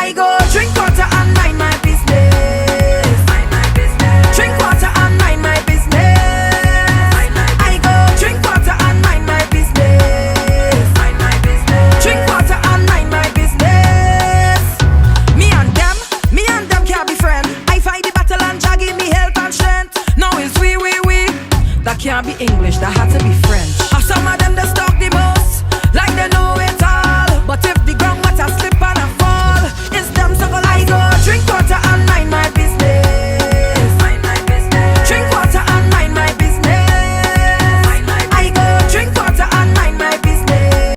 I go drink water and mind my business. Drink water and mind my business. I go drink water and mind my business. Drink water and mind my business. Me and them can't be friends. I fight the battle and Jah give me health and strength. Now it's we. That can't be English, that had to be French. Some of them the start